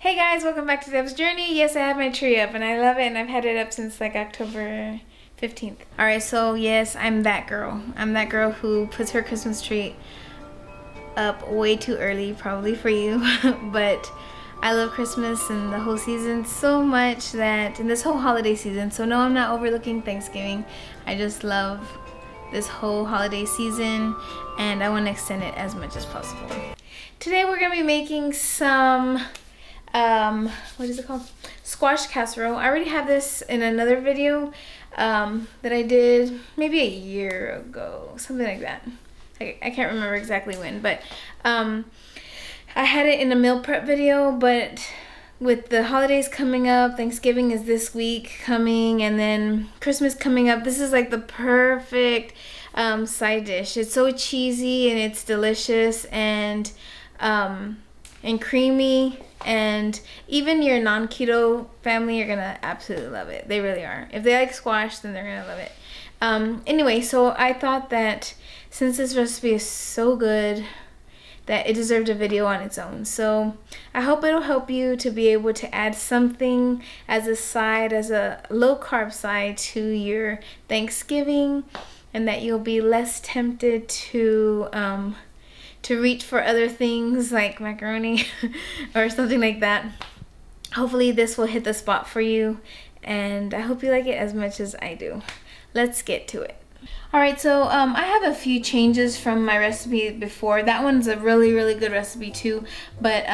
Hey guys, welcome back to Deb's Journey. Yes, I have my tree up and I love it, and I've had it up since like October 15th. Alright, so yes, I'm that girl. I'm that girl who puts her Christmas tree up way too early, probably for you, but I love Christmas and the whole season so much that, in this whole holiday season, so no, I'm not overlooking Thanksgiving. I just love this whole holiday season and I want to extend it as much as possible. Today we're going to be making some what is it called? Squash casserole. I already have this in another video that I did maybe a year ago, something like that. I can't remember exactly when, but I had it in a meal prep video, but with the holidays coming up, Thanksgiving is this week coming, and then Christmas coming up, this is like the perfect side dish. It's so cheesy and it's delicious and creamy, and even your non-keto family are gonna absolutely love it. They really are. If they like squash, then they're gonna love it. Anyway, so I thought that since this recipe is so good that it deserved a video on its own. So I hope it'll help you to be able to add something as a side, as a low-carb side to your Thanksgiving, and that you'll be less tempted to reach for other things like macaroni or something like that. Hopefully this will hit the spot for you, and I hope you like it as much as I do. Let's get to it. Alright, so I have a few changes from my recipe before. That one's a really good recipe too, but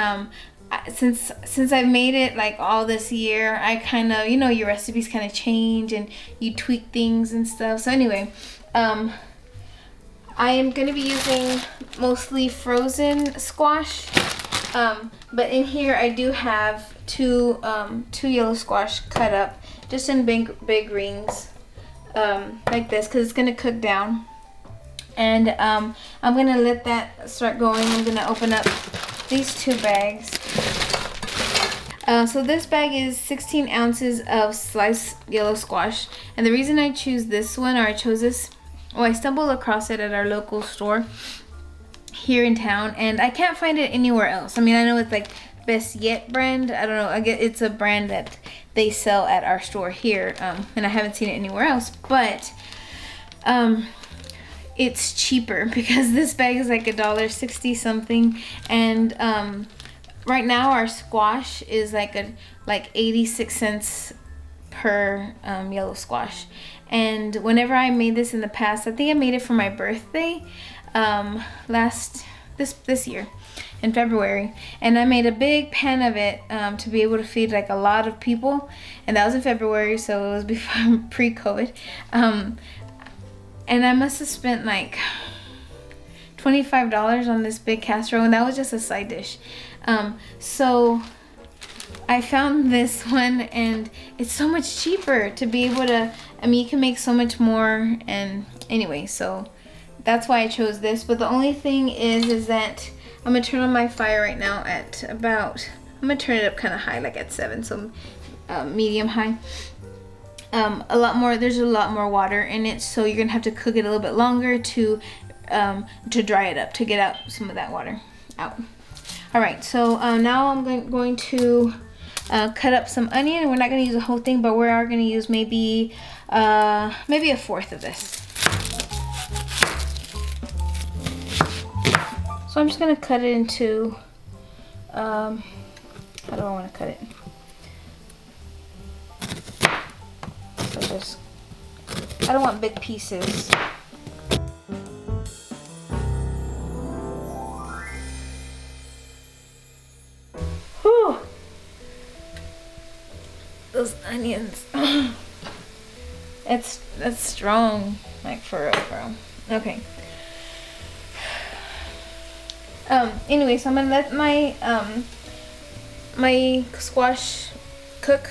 since I've made it like all this year, I kind of, you know, your recipes kind of change and you tweak things and stuff. So anyway, I am going to be using mostly frozen squash, but in here I do have two yellow squash cut up just in big rings, like this, because it's going to cook down. And I'm going to let that start going. I'm going to open up these two bags. So this bag is 16 ounces of sliced yellow squash, and the reason I chose this, well, I stumbled across it at our local store here in town, and I can't find it anywhere else. I mean, I know it's like Best Yet brand. I don't know. I guess it's a brand that they sell at our store here, and I haven't seen it anywhere else. But it's cheaper because this bag is like $1.60 something, and right now our squash is like 86 cents per yellow squash. And whenever I made this in the past, I think I made it for my birthday this year in February, and I made a big pan of it to be able to feed like a lot of people, and that was in February, so it was before pre-COVID, and I must have spent like $25 on this big casserole, and that was just a side dish. So I found this one, and it's so much cheaper to be able to, I mean, you can make so much more, and anyway, so that's why I chose this. But the only thing is that I'm gonna turn on my fire right now at about, I'm gonna turn it up kind of high, like at 7, so medium high. There's a lot more water in it, so you're gonna have to cook it a little bit longer to dry it up, to get out some of that water out. All right, so now I'm going to cut up some onion. We're not going to use the whole thing, but we are going to use maybe a fourth of this. So I'm just going to cut it into, how do I want to cut it? So I don't want big pieces. Whew. Those onions. That's strong, like for real. Okay. Anyway, so I'm gonna let my my squash cook.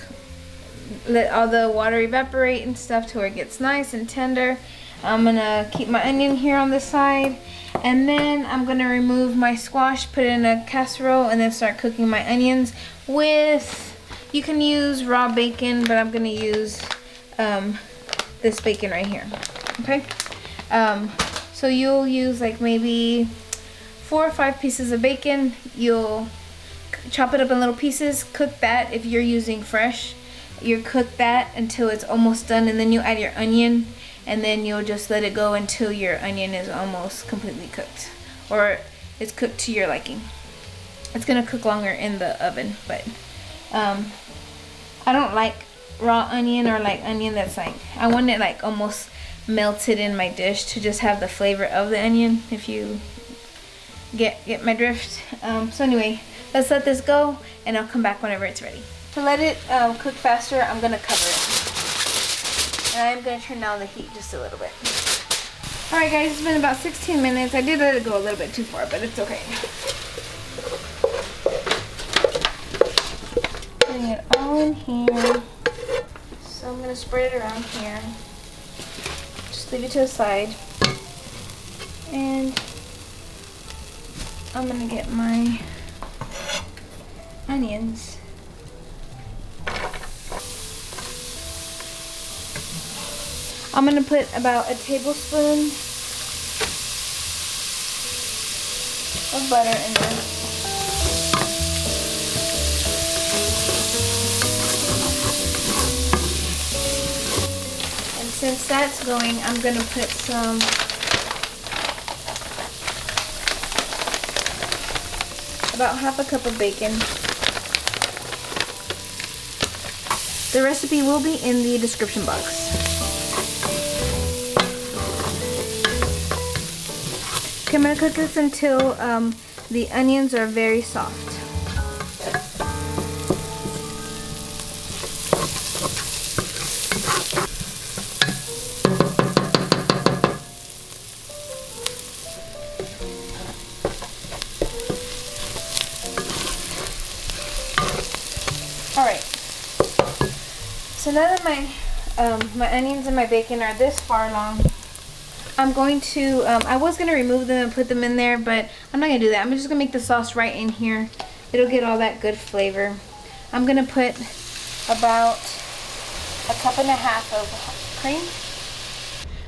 Let all the water evaporate and stuff to where it gets nice and tender. I'm gonna keep my onion here on this side, and then I'm gonna remove my squash, put it in a casserole, and then start cooking my onions with, you can use raw bacon, but I'm gonna use this bacon right here. Okay, so you'll use like maybe 4 or 5 pieces of bacon. You'll chop it up in little pieces, cook that if you're using fresh. You cook that until it's almost done, and then you add your onion, and then you'll just let it go until your onion is almost completely cooked, or it's cooked to your liking. It's gonna cook longer in the oven, but I don't like raw onion or like onion that's like, I want it like almost melted in my dish to just have the flavor of the onion, if you get my drift. So anyway, let's let this go and I'll come back whenever it's ready. To let it cook faster, I'm gonna cover it. And I'm gonna turn down the heat just a little bit. Alright guys, it's been about 16 minutes. I did let it go a little bit too far, but it's okay. Putting it all in here. So I'm gonna spread it around here. Just leave it to the side. And I'm gonna get my onions. I'm gonna put about a tablespoon of butter in there. And since that's going, I'm gonna put some about half a cup of bacon. The recipe will be in the description box. Okay, I'm going to cook this until the onions are very soft. Alright, so now that my onions and my bacon are this far along, I'm going to, I was going to remove them and put them in there, but I'm not going to do that. I'm just going to make the sauce right in here. It'll get all that good flavor. I'm going to put about 1.5 cups of cream.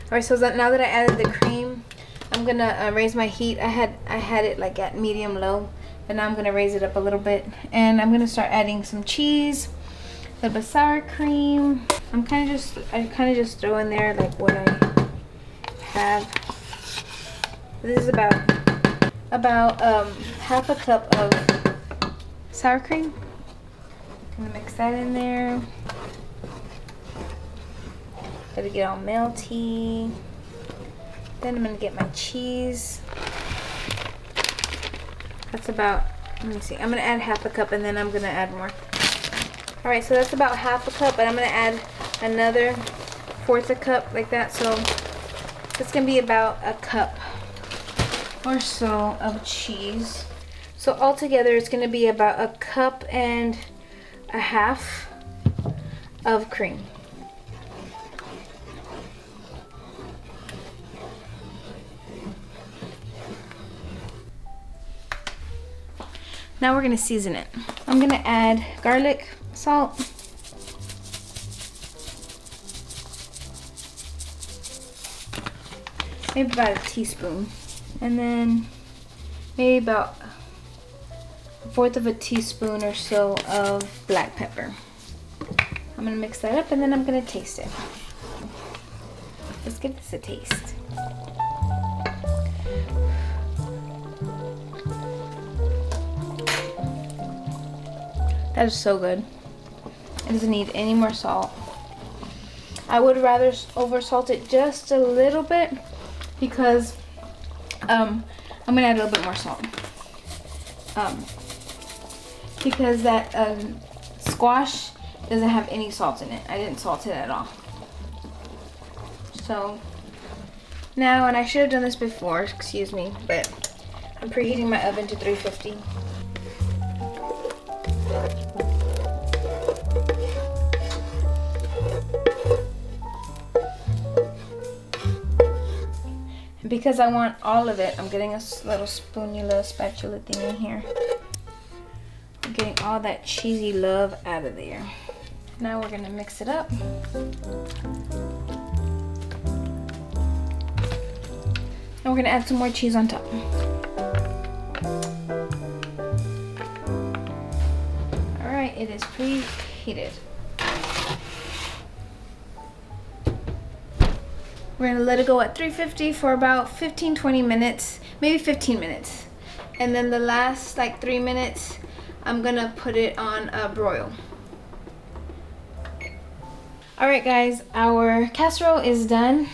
Alright, so now that I added the cream, I'm going to raise my heat. I had it like at medium low, but now I'm going to raise it up a little bit. And I'm going to start adding some cheese, a little bit of sour cream. I kind of just throw in there like what I have. This is about 1/2 cup of sour cream. I'm gonna mix that in there. Let it get all melty. Then I'm gonna get my cheese. That's about, let me see, I'm gonna add 1/2 cup and then I'm gonna add more. Alright, so that's about 1/2 cup, and I'm gonna add another 1/4 cup like that, so it's gonna be about 1 cup or so of cheese. So altogether it's gonna be about 1.5 cups of cream. Now we're gonna season it. I'm gonna add garlic, salt, maybe about 1 teaspoon, and then maybe about 1/4 teaspoon or so of black pepper. I'm gonna mix that up and then I'm gonna taste it. Let's give this a taste. That is so good. It doesn't need any more salt. I would rather over salt it just a little bit, because I'm gonna add a little bit more salt, because that squash doesn't have any salt in it. I didn't salt it at all. So now, and I should have done this before, excuse me, but I'm preheating my oven to 350. Because I want all of it, I'm getting a little spatula thing in here. I'm getting all that cheesy love out of there. Now we're gonna mix it up. And we're gonna add some more cheese on top. It is preheated. We're gonna let it go at 350 for about 15-20 minutes, maybe 15 minutes. And then the last like 3 minutes, I'm gonna put it on a broil. All right guys, our casserole is done.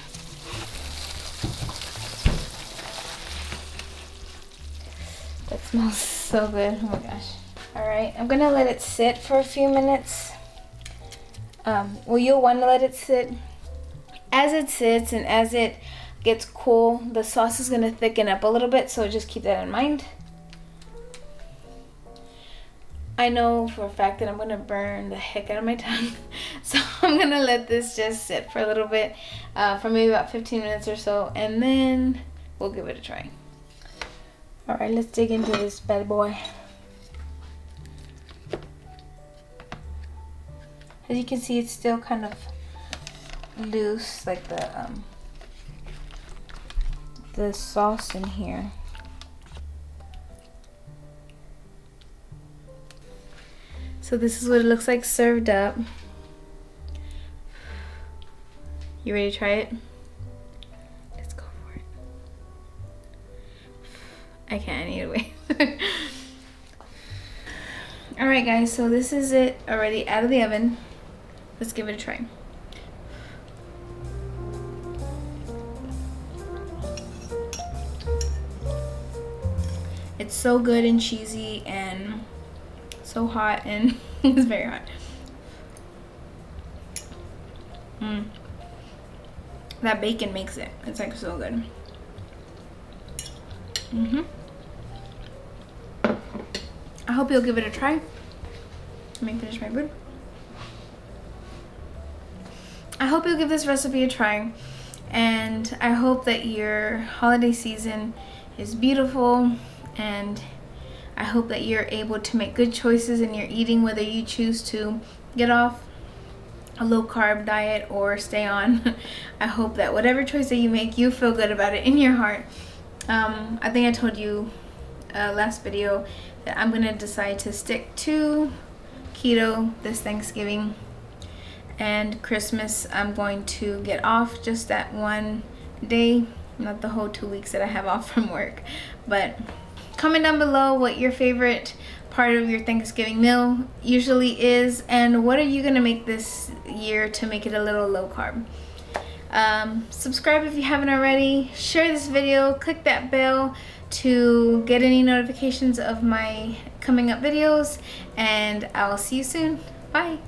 That smells so good, oh my gosh. All right, I'm gonna let it sit for a few minutes. Well, you'll wanna let it sit. As it sits and as it gets cool, the sauce is gonna thicken up a little bit, so just keep that in mind. I know for a fact that I'm gonna burn the heck out of my tongue, so I'm gonna let this just sit for a little bit, for maybe about 15 minutes or so, and then we'll give it a try. All right, let's dig into this bad boy. As you can see, it's still kind of loose, like the sauce in here. So this is what it looks like served up. You ready to try it? Let's go for it. I can't, I need to wait. Alright guys, so this is it already out of the oven. Let's give it a try. It's so good and cheesy and so hot, and it's very hot. That bacon makes it. It's like so good. I hope you'll give it a try. Let me finish my food. I hope you'll give this recipe a try, and I hope that your holiday season is beautiful, and I hope that you're able to make good choices in your eating, whether you choose to get off a low carb diet or stay on. I hope that whatever choice that you make, you feel good about it in your heart. I think I told you last video that I'm gonna decide to stick to keto this Thanksgiving, and Christmas I'm going to get off just that one day, not the whole 2 weeks that I have off from work. But comment down below what your favorite part of your Thanksgiving meal usually is, and what are you gonna make this year to make it a little low carb. Subscribe if you haven't already, share this video, click that bell to get any notifications of my coming up videos, and I'll see you soon. Bye.